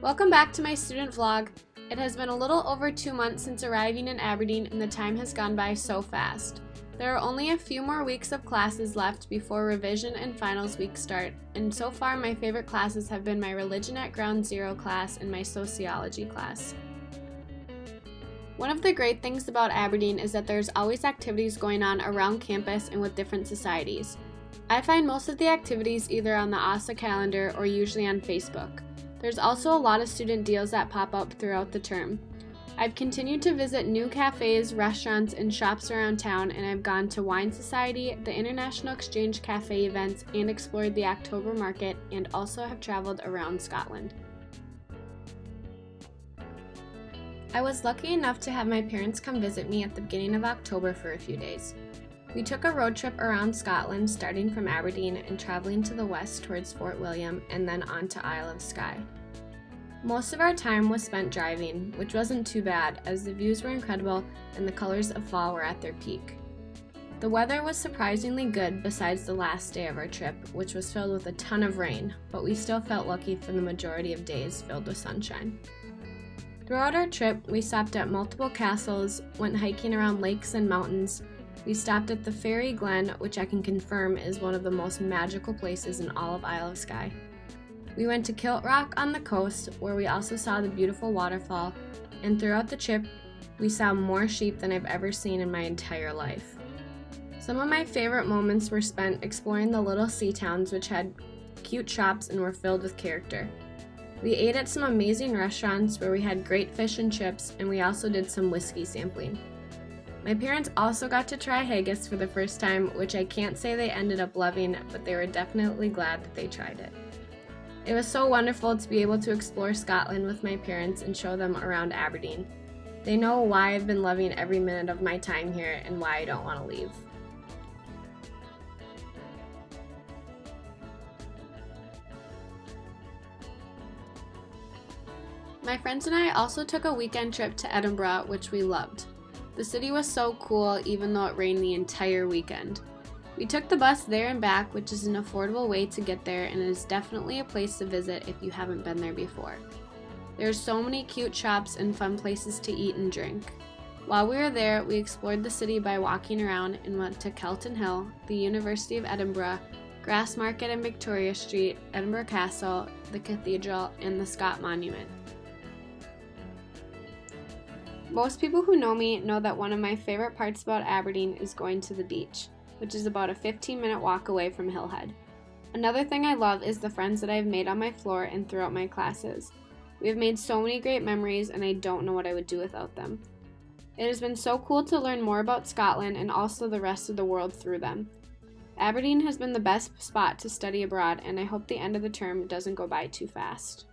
Welcome back to my student vlog. It has been a little over 2 months since arriving in Aberdeen and the time has gone by so fast. There are only a few more weeks of classes left before revision and finals week start, and so far my favorite classes have been my Religion at Ground Zero class and my Sociology class. One of the great things about Aberdeen is that there's always activities going on around campus and with different societies. I find most of the activities either on the ASA calendar or usually on Facebook. There's also a lot of student deals that pop up throughout the term. I've continued to visit new cafes, restaurants, and shops around town, and I've gone to Wine Society, the International Exchange Cafe events, and explored the October Market, and also have traveled around Scotland. I was lucky enough to have my parents come visit me at the beginning of October for a few days. We took a road trip around Scotland, starting from Aberdeen and traveling to the west towards Fort William and then on to Isle of Skye. Most of our time was spent driving, which wasn't too bad as the views were incredible and the colors of fall were at their peak. The weather was surprisingly good besides the last day of our trip, which was filled with a ton of rain, but we still felt lucky for the majority of days filled with sunshine. Throughout our trip, we stopped at multiple castles, went hiking around lakes and mountains. We stopped at the Fairy Glen, which I can confirm is one of the most magical places in all of Isle of Skye. We went to Kilt Rock on the coast, where we also saw the beautiful waterfall, and throughout the trip, we saw more sheep than I've ever seen in my entire life. Some of my favorite moments were spent exploring the little sea towns, which had cute shops and were filled with character. We ate at some amazing restaurants where we had great fish and chips, and we also did some whiskey sampling. My parents also got to try haggis for the first time, which I can't say they ended up loving, but they were definitely glad that they tried it. It was so wonderful to be able to explore Scotland with my parents and show them around Aberdeen. They know why I've been loving every minute of my time here and why I don't want to leave. My friends and I also took a weekend trip to Edinburgh, which we loved. The city was so cool even though it rained the entire weekend. We took the bus there and back, which is an affordable way to get there and is definitely a place to visit if you haven't been there before. There are so many cute shops and fun places to eat and drink. While we were there, we explored the city by walking around and went to Kelton Hill, the University of Edinburgh, Grassmarket and Victoria Street, Edinburgh Castle, the Cathedral, and the Scott Monument. Most people who know me know that one of my favorite parts about Aberdeen is going to the beach, which is about a 15-minute walk away from Hillhead. Another thing I love is the friends that I've made on my floor and throughout my classes. We have made so many great memories and I don't know what I would do without them. It has been so cool to learn more about Scotland and also the rest of the world through them. Aberdeen has been the best spot to study abroad and I hope the end of the term doesn't go by too fast.